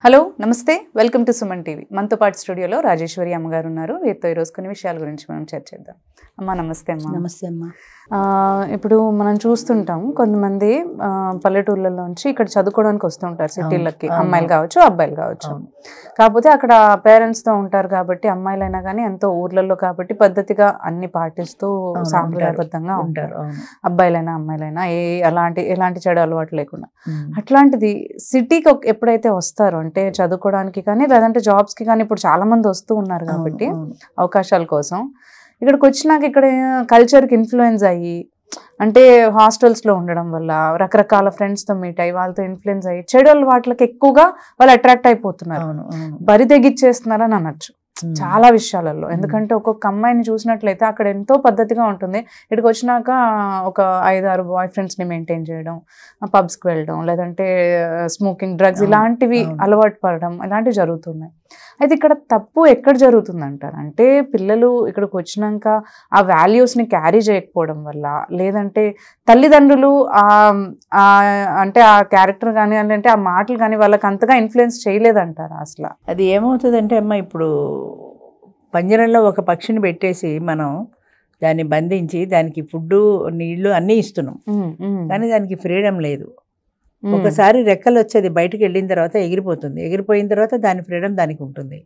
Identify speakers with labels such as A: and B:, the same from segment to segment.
A: Hello నమస్తే welcome to Suman TV మనతో పాటు స్టూడియోలో రాజేశ్వరి అమ్మగారు ఉన్నారు. వీరితో ఈరోజు కొన్ని విషయాల గురించి మనం చర్చిద్దాం. అమ్మ నమస్తే. అమ్మ
B: నమస్తే అమ్మ.
A: ఇప్పుడు మనం చూస్తుంటాం కొంతమంది పల్లెటూర్లలోంచి ఇక్కడ చదువుకోవడానికి వస్తుంటారు సిటీలకి, అమ్మాయిలు కావచ్చు అబ్బాయిలు కావచ్చు. కాకపోతే అక్కడ పేరెంట్స్తో ఉంటారు కాబట్టి అమ్మాయిలైనా కానీ ఎంతో ఊర్లలో కాబట్టి పద్ధతిగా అన్ని పాటిస్తూ సాంప్రదాయబద్ధంగా ఉంటారు. అబ్బాయిలైనా అమ్మాయిలైనా ఎలాంటి చెడు అలవాటు లేకుండా. అట్లాంటిది సిటీకి ఎప్పుడైతే వస్తారో అంటే చదువుకోవడానికి కానీ లేదంటే జాబ్స్కి కానీ ఇప్పుడు చాలా మంది వస్తూ ఉన్నారు కాబట్టి అవకాశాల కోసం ఇక్కడికి వచ్చినాక ఇక్కడ కల్చర్కి ఇన్ఫ్లుయెన్స్ అయ్యి అంటే హాస్టల్స్లో ఉండడం వల్ల రకరకాల ఫ్రెండ్స్తో మీట్ అయ్యి వాళ్ళతో ఇన్ఫ్లుయెన్స్ అయ్యి చెడు అలవాట్లకి ఎక్కువగా వాళ్ళు అట్రాక్ట్ అయిపోతున్నారు, బరి తెగిచ్చేస్తున్నారని అనొచ్చు చాలా విషయాలలో. ఎందుకంటే ఒక్కొక్క అమ్మాయిని చూసినట్లయితే అక్కడ ఎంతో పద్ధతిగా ఉంటుంది, ఇక్కడికి వచ్చినాక ఒక 5-6 బాయ్ ఫ్రెండ్స్ని మెయింటైన్ చేయడం, పబ్స్కి వెళ్ళడం, లేదంటే స్మోకింగ్, డ్రగ్స్ ఇలాంటివి అలవాటు పడడం ఇలాంటివి జరుగుతున్నాయి. అయితే ఇక్కడ తప్పు ఎక్కడ జరుగుతుంది అంటారు అంటే పిల్లలు ఇక్కడికి వచ్చినాక ఆ వాల్యూస్ని క్యారీ చేయకపోవడం వల్ల, లేదంటే తల్లిదండ్రులు అంటే ఆ క్యారెక్టర్ కానీ అంటే ఆ మాటలు కానీ వాళ్ళకి అంతగా ఇన్ఫ్లుయెన్స్ చేయలేదంటారు. అసలు
B: అది ఏమవుతుందంటే అమ్మ, ఇప్పుడు పంజరంలో ఒక పక్షిని పెట్టేసి మనం దాన్ని బంధించి దానికి ఫుడ్ నీళ్లు అన్నీ ఇస్తున్నాం, కానీ దానికి ఫ్రీడమ్ లేదు. ఒకసారి రెక్కలు వచ్చేది బయటకు వెళ్ళిన తర్వాత ఎగిరిపోతుంది, ఎగిరిపోయిన తర్వాత దాని ఫ్రీడమ్ దానికి ఉంటుంది.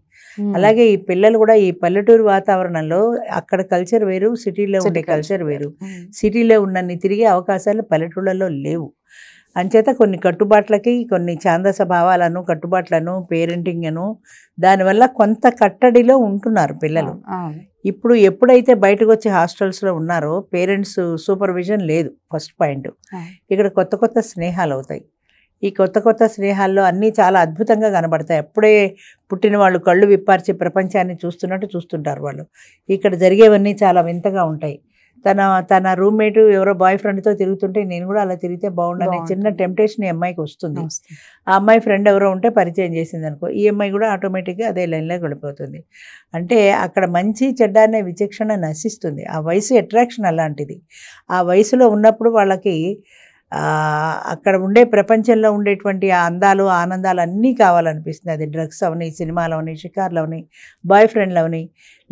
B: అలాగే ఈ పిల్లలు కూడా ఈ పల్లెటూరు వాతావరణంలో అక్కడ కల్చర్ వేరు, సిటీలో ఉండే కల్చర్ వేరు. సిటీలో ఉన్నన్ని తిరిగే అవకాశాలు పల్లెటూళ్ళలో లేవు. అంచేత కొన్ని కట్టుబాట్లకి, కొన్ని ఛాందస భావాలను, కట్టుబాట్లను, పేరెంటింగ్ను, దానివల్ల కొంత కట్టడిలో ఉంటున్నారు పిల్లలు. ఇప్పుడు ఎప్పుడైతే బయటకు వచ్చి హాస్టల్స్లో ఉన్నారో పేరెంట్స్ సూపర్విజన్ లేదు. First point. ఇక్కడ కొత్త కొత్త స్నేహాలు అవుతాయి. ఈ కొత్త కొత్త స్నేహాల్లో అన్నీ చాలా అద్భుతంగా కనబడతాయి. అప్పుడే పుట్టిన వాళ్ళు కళ్ళు విప్పార్చి ప్రపంచాన్ని చూస్తున్నట్టు చూస్తుంటారు వాళ్ళు. ఇక్కడ జరిగేవన్నీ చాలా వింతగా ఉంటాయి. తన రూమ్మేట్ ఎవరో బాయ్ ఫ్రెండ్తో తిరుగుతుంటే నేను కూడా అలా తిరిగితే బాగుండనే చిన్న టెంప్టేషన్ ఈ అమ్మాయికి వస్తుంది. ఆ అమ్మాయి ఫ్రెండ్ ఎవరో ఉంటే పరిచయం చేసింది అనుకో, ఈ అమ్మాయి కూడా ఆటోమేటిక్గా అదే లైన్లోకి వెళ్ళిపోతుంది. అంటే అక్కడ మంచి చెడ్డ అనే విచక్షణ నశిస్తుంది. ఆ వయసు అట్రాక్షన్ అలాంటిది. ఆ వయసులో ఉన్నప్పుడు వాళ్ళకి అక్కడ ఉండే ప్రపంచంలో ఉండేటువంటి ఆ అందాలు, ఆనందాలు అన్నీ కావాలనిపిస్తుంది. అది డ్రగ్స్ అవని, సినిమాలు అవని, షికార్లు అవని, బాయ్ ఫ్రెండ్లు అవని.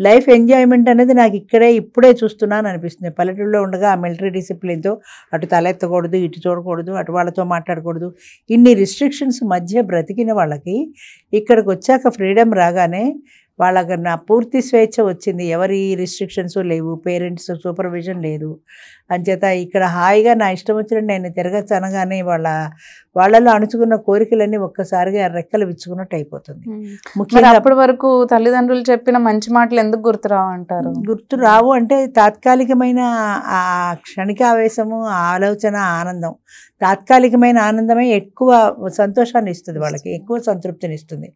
B: లైఫ్ ఎంజాయ్మెంట్ అనేది నాకు ఇప్పుడే చూస్తున్నాను అనిపిస్తుంది. పల్లెటూరులో ఉండగా ఆ మిలిటరీ డిసిప్లిన్తో అటు తలెత్తకూడదు, ఇటు చూడకూడదు, అటు వాళ్ళతో మాట్లాడకూడదు, ఇన్ని రిస్ట్రిక్షన్స్ మధ్య బ్రతికిన వాళ్ళకి ఇక్కడికి వచ్చాక ఫ్రీడమ్ రాగానే వాళ్ళకి నా పూర్తి స్వేచ్ఛ వచ్చింది. ఎవరి రిస్ట్రిక్షన్స్ లేవు, పేరెంట్స్ సూపర్విజన్ లేదు. అంచేత ఇక్కడ హాయిగా నా ఇష్టం వచ్చినట్టు నేను తిరగచ్చు అనగానే వాళ్ళలో అణుచుకున్న కోరికలన్నీ ఒక్కసారిగా రెక్కలు విచ్చుకున్నట్టు అయిపోతుంది.
A: ముఖ్యంగా అప్పటి వరకు తల్లిదండ్రులు చెప్పిన మంచి మాటలు ఎందుకు గుర్తురావు అంటారు?
B: గుర్తు రావు అంటే తాత్కాలికమైన ఆ క్షణికావేశము, ఆలోచన, ఆనందం. తాత్కాలికమైన ఆనందమే ఎక్కువ సంతోషాన్ని ఇస్తుంది వాళ్ళకి, ఎక్కువ సంతృప్తిని ఇస్తుంది.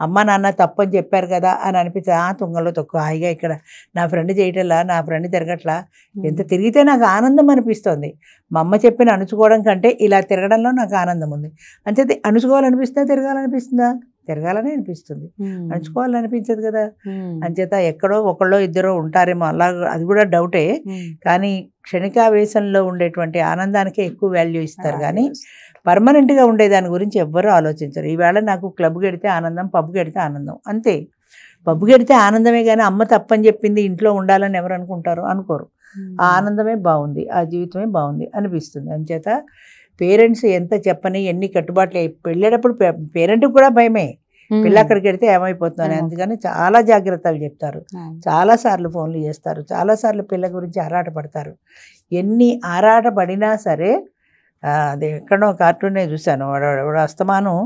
B: అమ్మ నాన్న తప్పని చెప్పారు కదా అని అనిపిస్తే తుంగలో తక్కువ హాయిగా ఇక్కడ నా ఫ్రెండ్ చేయటంలా, నా ఫ్రెండ్ తిరగట్లా, ఎంత తిరిగితే నాకు ఆనందం అనిపిస్తుంది. మా అమ్మ చెప్పిన అణుచుకోవడం కంటే ఇలా తిరగడంలో నాకు ఆనందం ఉంది. అంతే అణుచుకోవాలనిపిస్తుందా, తిరగాలనిపిస్తుందా? తిరగాలని అనిపిస్తుంది, అణుచుకోవాలనిపించదు కదా. అంచేత ఎక్కడో ఒకళ్ళో ఇద్దరో ఉంటారేమో, అలా అది కూడా డౌటే. కానీ క్షణికావేశంలో ఉండేటువంటి ఆనందానికే ఎక్కువ వాల్యూ ఇస్తారు, కానీ పర్మనెంట్గా ఉండే దాని గురించి ఎవ్వరూ ఆలోచించరు. ఈవేళ నాకు క్లబ్కి వెడితే ఆనందం, పబ్కి వెడితే ఆనందం, అంతే. పబ్కి వెడితే ఆనందమే, కానీ అమ్మ తప్పని చెప్పింది ఇంట్లో ఉండాలని ఎవరు అనుకుంటారు? అనుకోరు. ఆ ఆనందమే బాగుంది, ఆ జీవితమే బాగుంది అనిపిస్తుంది. అంచేత పేరెంట్స్ ఎంత చెప్పని, ఎన్ని కట్టుబాట్లు, వెళ్ళేటప్పుడు పేరెంట్కి కూడా భయమే, పిల్ల అక్కడికి వెడితే ఏమైపోతుందని. అందుకని చాలా జాగ్రత్తలు చెప్తారు, చాలాసార్లు ఫోన్లు చేస్తారు, చాలాసార్లు పిల్ల గురించి ఆరాటపడతారు. ఎన్ని ఆరాటపడినా సరే, అది ఎక్కడో కార్టూనే చూశాను, వాడు అస్తమానం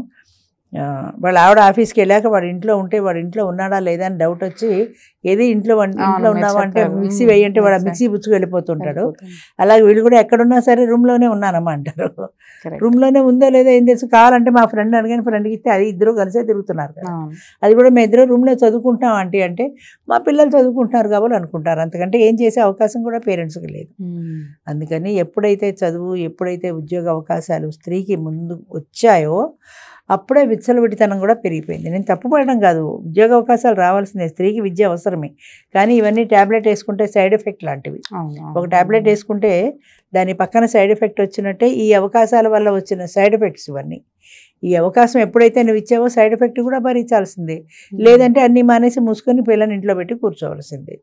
B: వాళ్ళ ఆవిడ ఆఫీస్కి వెళ్ళాక వాడు ఇంట్లో ఉంటే వాడు ఇంట్లో ఉన్నాడా లేదా అని డౌట్ వచ్చి, ఏది ఇంట్లో ఉన్నావా అంటే మిక్సీ వేయంటే వాడు మిక్సీ పుచ్చుకు వెళ్ళిపోతుంటాడు. అలాగే వీళ్ళు కూడా ఎక్కడున్నా సరే రూమ్లోనే ఉన్నానమ్మా అంటారు. రూమ్లోనే ఉందో లేదో ఏం తెలుసు, కావాలంటే మా ఫ్రెండ్ అడిగాను, ఫ్రెండ్కి ఇస్తే అది ఇద్దరు కలిసే తిరుగుతున్నారు కదా. అది కూడా మేము ఇద్దరు రూమ్లో చదువుకుంటాం అంటే మా పిల్లలు చదువుకుంటున్నారు కాబట్టి అనుకుంటారు. అంతకంటే ఏం చేసే అవకాశం కూడా పేరెంట్స్కి లేదు. అందుకని ఎప్పుడైతే చదువు, ఎప్పుడైతే ఉద్యోగ అవకాశాలు స్త్రీకి ముందు వచ్చాయో అప్పుడే విచ్చలవిడితనం కూడా పెరిగిపోయింది. నేను తప్పుపడడం కాదు, ఉద్యోగ అవకాశాలు రావాల్సిందే, స్త్రీకి విద్య అవసరమే. కానీ ఇవన్నీ ట్యాబ్లెట్ వేసుకుంటే సైడ్ ఎఫెక్ట్ లాంటివి. ఒక ట్యాబ్లెట్ వేసుకుంటే దాని పక్కన సైడ్ ఎఫెక్ట్ వచ్చినట్టే ఈ అవకాశాల వల్ల వచ్చిన సైడ్ ఎఫెక్ట్స్ ఇవన్నీ. ఈ అవకాశం ఎప్పుడైతే నువ్వు ఇచ్చావో సైడ్ ఎఫెక్ట్ కూడా భరించాల్సిందే, లేదంటే అన్ని మానేసి మూసుకొని పిల్లల్ని ఇంట్లో పెట్టి కూర్చోవలసిందే.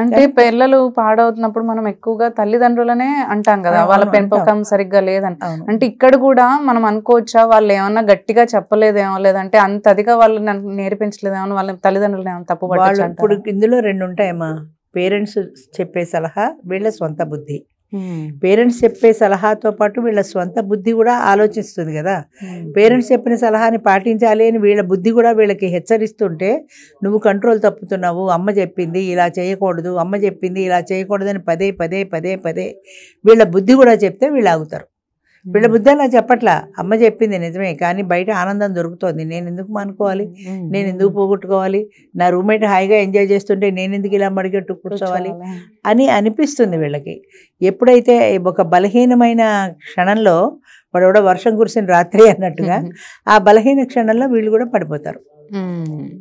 A: అంటే పిల్లలు పాడవుతున్నప్పుడు మనం ఎక్కువగా తల్లిదండ్రులనే అంటాం కదా, వాళ్ళ పెంపకం సరిగ్గా లేదని. అంటే ఇక్కడ కూడా మనం అనుకోవచ్చా వాళ్ళు ఏమన్నా గట్టిగా చెప్పలేదేమో, లేదంటే అంత అదిగా వాళ్ళు నేర్పించలేదేమో, వాళ్ళ తల్లిదండ్రులు ఏమన్నా తప్పు పట్టచ్చు?
B: ఇప్పుడు ఇందులో 2 ఉంటాయమ్మా. పేరెంట్స్ చెప్పే సలహా, వీళ్ళ స్వంత బుద్ధి. పేరెంట్స్ చెప్పే సలహాతో పాటు వీళ్ళ స్వంత బుద్ధి కూడా ఆలోచిస్తుంది కదా. పేరెంట్స్ చెప్పిన సలహాని పాటించాలి అని వీళ్ళ బుద్ధి కూడా వీళ్ళకి హెచ్చరిస్తుంటే నువ్వు కంట్రోల్ తప్పుతున్నావు, అమ్మ చెప్పింది ఇలా చేయకూడదు, అమ్మ చెప్పింది ఇలా చేయకూడదు అని పదే పదే పదే పదే వీళ్ళ బుద్ధి కూడా చెప్తే వీళ్ళు ఆగుతారు. వీళ్ళ బుద్ధి అలా చెప్పట్లా, అమ్మ చెప్పింది నిజమే కానీ బయట ఆనందం దొరుకుతుంది, నేను ఎందుకు మానుకోవాలి, నేను ఎందుకు పోగొట్టుకోవాలి, నా రూమ్మేట్ హాయిగా ఎంజాయ్ చేస్తుంటే నేను ఎందుకు ఇలా మడిగట్టు కూర్చోవాలి అని అనిపిస్తుంది వీళ్ళకి. ఎప్పుడైతే ఒక బలహీనమైన క్షణంలో వాడు వర్షం కురిసిన రాత్రి అన్నట్టుగా ఆ బలహీన క్షణంలో వీళ్ళు కూడా పడిపోతారు.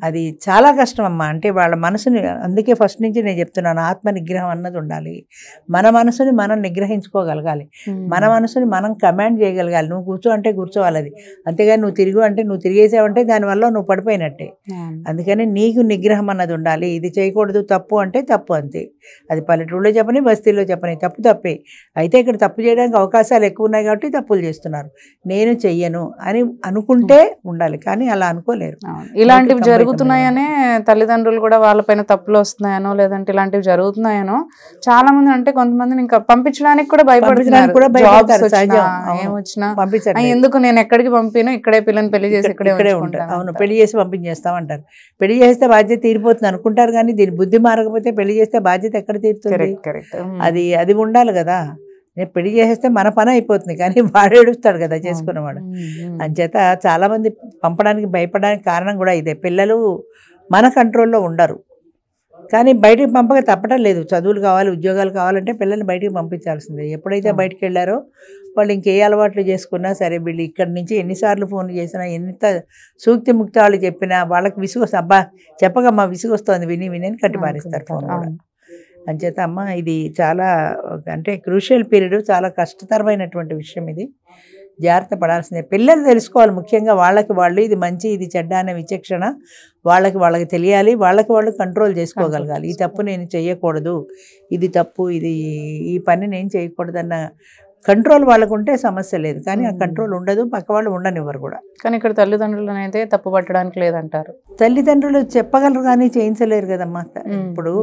B: అది చాలా కష్టం అమ్మా. అంటే వాళ్ళ మనసుని, అందుకే ఫస్ట్ నుంచి నేను చెప్తున్నాను, ఆత్మ నిగ్రహం అన్నది ఉండాలి. మన మనసుని మనం నిగ్రహించుకోగలగాలి, మన మనసుని మనం కమాండ్ చేయగలగాలి. నువ్వు కూర్చో అంటే కూర్చోవాలి అది, అంతేగాని నువ్వు తిరుగు అంటే నువ్వు తిరిగేసావంటే దానివల్ల నువ్వు పడిపోయినట్టే. అందుకని నీకు నిగ్రహం అన్నది ఉండాలి. ఇది చేయకూడదు, తప్పు అంటే తప్పు అంతే. అది పల్లెటూళ్ళలో చెప్పని, బస్తీల్లో చెప్పని, తప్పు తప్పే. అయితే ఇక్కడ తప్పు చేయడానికి అవకాశాలు ఎక్కువ ఉన్నాయి కాబట్టి తప్పులు చేస్తున్నారు. నేను చెయ్యను అని అనుకుంటే ఉండాలి, కానీ అలా అనుకోలేరు.
A: ఇలాంటివి జరుగుతున్నాయనే తల్లిదండ్రులు కూడా వాళ్ళపైన తప్పులు వస్తున్నాయనో, లేదంటే ఇలాంటివి జరుగుతున్నాయనో చాలా మంది, అంటే కొంతమంది ఇంకా పంపించడానికి కూడా భయపడుతున్నారు. ఎందుకు నేను ఎక్కడికి పంపిను, ఇక్కడే పిల్లని పెళ్లి చేసి ఇక్కడే ఉంటారు.
B: అవును, పెళ్లి చేసి పంపించేస్తామంటారు. పెళ్లి చేస్తే బాధ్యత తీరిపోతుంది అనుకుంటారు, కానీ దీని బుద్ధి మారకపోతే పెళ్లి చేస్తే బాధ్యత ఎక్కడ తీరుతుంది? అది ఉండాలి కదా. నేను పెళ్లి చేసేస్తే మన పని అయిపోతుంది, కానీ వాడు ఏడుస్తాడు కదా చేసుకున్నవాడు. అంచేత చాలామంది పంపడానికి భయపడడానికి కారణం కూడా ఇదే. పిల్లలు మన కంట్రోల్లో ఉండరు, కానీ బయటికి పంపక తప్పటం లేదు. చదువులు కావాలి, ఉద్యోగాలు కావాలంటే పిల్లల్ని బయటికి పంపించాల్సిందే. ఎప్పుడైతే బయటికి వెళ్ళారో వాళ్ళు ఇంకే అలవాట్లు చేసుకున్నా సరే, వీళ్ళు ఇక్కడి నుంచి ఎన్నిసార్లు ఫోన్ చేసినా, ఎంత సూక్తి ముక్తాలు చెప్పినా వాళ్ళకి విసుగొస్తుంది. అబ్బా చెప్పకమ్మా విసుగొస్తుంది విని విని అని కట్టి పారేస్తారు ఫోన్ కూడా. అంచేత అమ్మ ఇది చాలా, అంటే క్రూషియల్ పీరియడ్, చాలా కష్టతరమైనటువంటి విషయం. ఇది జాగ్రత్త పడాల్సిందే. పిల్లలు తెలుసుకోవాలి ముఖ్యంగా, వాళ్ళకి వాళ్ళు ఇది మంచి ఇది చెడ్డ అనే విచక్షణ వాళ్ళకి తెలియాలి. వాళ్ళకి వాళ్ళు కంట్రోల్ చేసుకోగలగాలి. ఈ తప్పు నేను చేయకూడదు, ఇది తప్పు, ఈ పని నేను చేయకూడదు అన్న కంట్రోల్ వాళ్ళకు ఉంటే సమస్య లేదు, కానీ ఆ కంట్రోల్ ఉండదు, పక్క వాళ్ళు ఉండనివ్వరు కూడా.
A: కానీ ఇక్కడ తల్లిదండ్రులను అయితే తప్పు పట్టడానికి లేదంటారు.
B: తల్లిదండ్రులు చెప్పగలరు కానీ చేయించలేరు కదమ్మా. ఇప్పుడు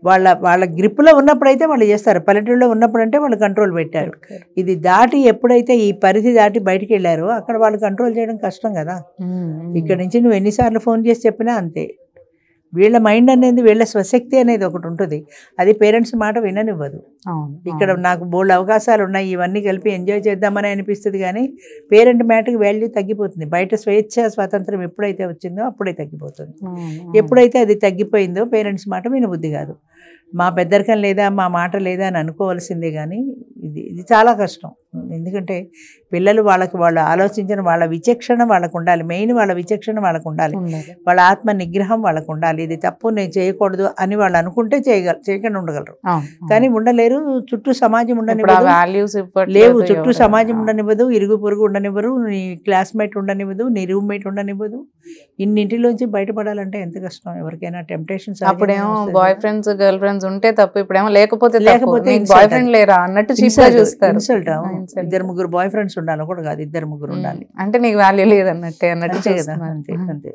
B: వాళ్ళ గ్రిప్లో ఉన్నప్పుడైతే వాళ్ళు చేస్తారు. పల్లెటూరులో ఉన్నప్పుడు అంటే వాళ్ళు కంట్రోల్ పెట్టారు. ఇది దాటి ఎప్పుడైతే ఈ పరిధి దాటి బయటికి వెళ్ళారో అక్కడ వాళ్ళు కంట్రోల్ చేయడం కష్టం కదా. ఇక్కడ నుంచి నువ్వు ఎన్నిసార్లు ఫోన్ చేసి చెప్పినా అంతే. వీళ్ళ మైండ్ అనేది, వీళ్ళ స్వశక్తి అనేది ఒకటి ఉంటుంది, అది పేరెంట్స్ మాట విననివ్వదు. ఇక్కడ నాకు బోల్డ్ అవకాశాలు ఉన్నాయి, ఇవన్నీ కలిపి ఎంజాయ్ చేద్దామని అనిపిస్తుంది, కానీ పేరెంట్ మ్యాటర్కి వాల్యూ తగ్గిపోతుంది. బయట స్వేచ్ఛ స్వాతంత్రం ఎప్పుడైతే వచ్చిందో అప్పుడే తగ్గిపోతుంది. ఎప్పుడైతే అది తగ్గిపోయిందో పేరెంట్స్ మాట వినబుద్ధి కాదు. మా పెద్దరికం లేదా, మా మాట లేదా అని అనుకోవాల్సిందే. కానీ ఇది చాలా కష్టం. ఎందుకంటే పిల్లలు వాళ్ళు ఆలోచించిన వాళ్ళ విచక్షణ వాళ్ళకు ఉండాలి. మెయిన్ వాళ్ళ విచక్షణ వాళ్ళకు ఉండాలి, వాళ్ళ ఆత్మ నిగ్రహం వాళ్ళకు ఉండాలి. ఇది తప్పు నేను చేయకూడదు అని వాళ్ళు అనుకుంటే చేయకుండా ఉండగలరు, కానీ ఉండలేరు. చుట్టూ సమాజం ఉండనివ్వదు, లేవు చుట్టూ సమాజం ఉండనివ్వదు, ఇరుగు పొరుగు ఉండనివ్వరు, నీ క్లాస్మేట్ ఉండనివ్వదు, నీ రూమ్మేట్ ఉండనివ్వదు. ఇన్నింటిలోంచి బయటపడాలంటే ఎంత కష్టం ఎవరికైనా. టెంప్టేషన్స్
A: అప్పుడేమో బాయ్ ఫ్రెండ్స్ గర్ల్ ఫ్రెండ్స్ ఉంటే తప్పు, ఇప్పుడేమో లేకపోతే బాయ్ ఫ్రెండ్ లేరా అన్నట్టు చూస్తారు.
B: ఇద్దరు ముగ్గురు బాయ్ ఫ్రెండ్స్ ఉండాలి కూడా కాదు, ఇద్దరు ముగ్గురు ఉండాలి.
A: అంటే నీకు వాల్యూ లేదన్నట్టే అన్నట్టు.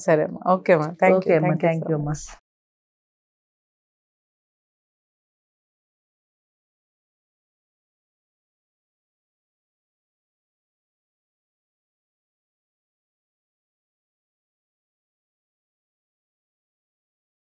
A: సరే ఓకే అమ్మా, థ్యాంక్ యూ
B: అమ్మా.